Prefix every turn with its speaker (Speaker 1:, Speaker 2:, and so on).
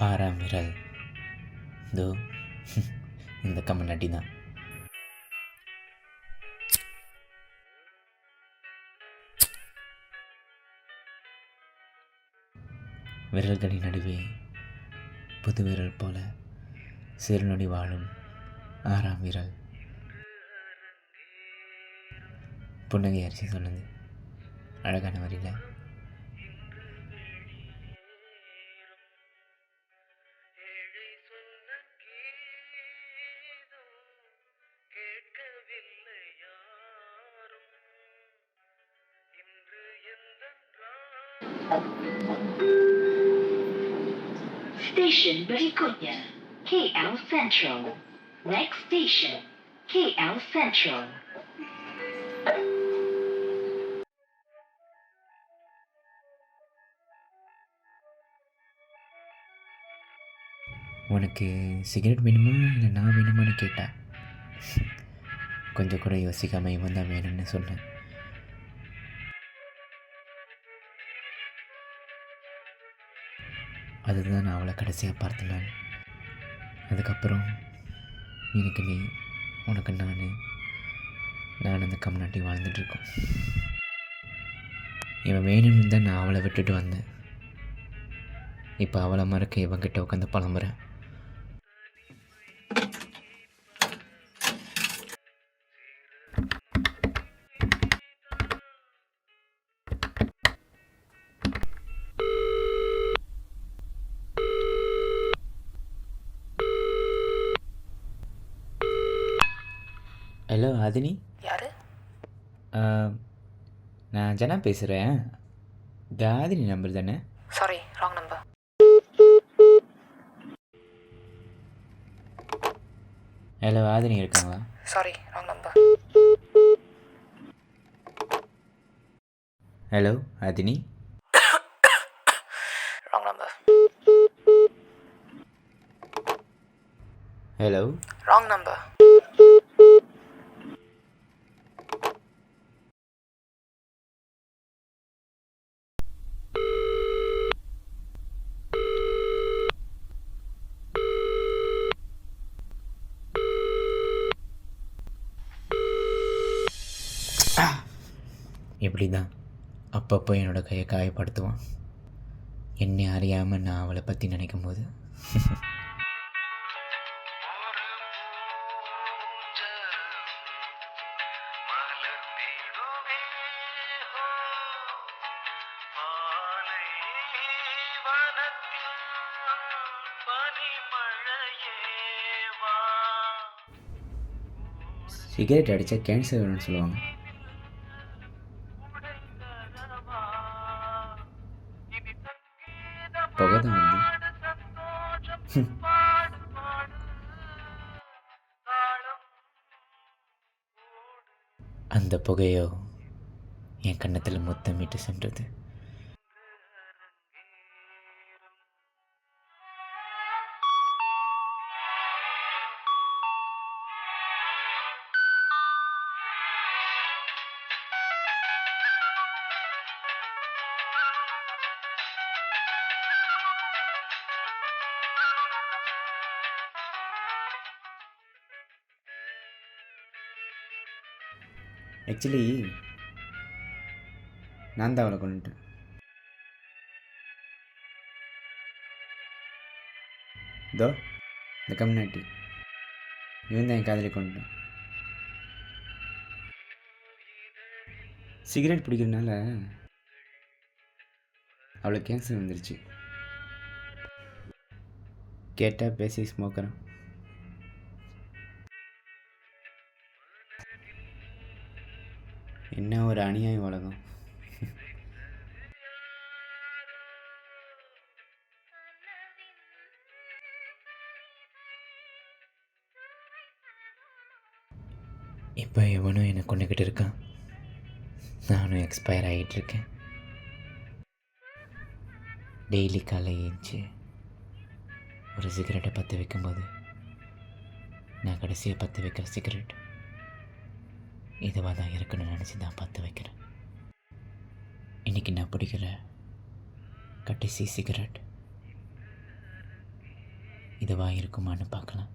Speaker 1: ஆறாம் விரல் இதோ இந்த கம்மநாட்டி தான். விரல்களின் நடுவே புது விரல் போல சிறுநொடி வாழும் ஆறாம் விரல். புன்னகை அரிசி சொன்னது அழகான வரியில்.
Speaker 2: Station berikutnya KL Central. Next station KL Central.
Speaker 1: உனக்கு சிகரெட் வேணுமா இல்லை நான் வேணுமான்னு கேட்டா. கொஞ்சம் கூட யோசிக்காமல் இவன் தான் வேணும்னு சொன்னேன். அதுதான் நான் அவளை கடைசியாக பார்த்தேன். அதுக்கப்புறம் எனக்கு நீ, உனக்கு நான் அந்த கம்நாட்டி வாழ்ந்துட்டுருக்கோம். இவன் வேணும்னு தான் நான் அவளை விட்டுட்டு வந்தேன். இப்போ அவளை மறக்க இவங்கிட்ட உட்காந்து புலம்புறேன். ஹலோ ஆதினி.
Speaker 3: யாரு?
Speaker 1: நான் ஜனா பேசுகிறேன். ஆதினி நம்பர் தானே?
Speaker 3: Sorry, wrong number.
Speaker 1: Hello Adhini இருக்காங்களா?
Speaker 3: Sorry, wrong number.
Speaker 1: Hello Adhini.
Speaker 3: Wrong number.
Speaker 1: Hello.
Speaker 3: Wrong number.
Speaker 1: இப்படி தான் அப்பப்போ என்னோடய கையை காயப்படுத்துவான். என்னை அறியாமல் நான் அவளை பற்றி நினைக்கும் போது சிகரெட் அடித்தா கேன்சர் வரும்னு சொல்லுவாங்க. புகை தான் வருது. அந்த புகையோ என் கன்னத்தில் முத்தமிட்டு சென்றது. ஆக்சுவலி நான் தான் அவளை கொண்டுட்டேன். இதோ இந்த கம்நாட்டி இவன் தான் என் காதலி கொண்டுட்டான். சிகரெட் பிடிக்கிறதுனால அவளுக்கு கேன்சர் வந்துருச்சு. கேட்டால் பேசி ஸ்மோக்கரான். என்ன ஒரு அநியாயம் உலகம். இப்போ எவனும் என்னை கொண்டுக்கிட்டு இருக்கான். நானும் எக்ஸ்பயர் ஆகிட்டுருக்கேன். டெய்லி காலை ஏஞ்சி ஒரு சிகரெட்டை பற்ற வைக்கும்போது நான் கடைசியாக பற்ற வைக்கிற சிகரெட் இதுவாக தான் இருக்குன்னு நினச்சி தான் பற்ற வைக்கிறேன். இன்றைக்கி நான் பிடிக்கிற கடைசி சிகரெட் இதுவாக இருக்குமான்னு பார்க்கலாம்.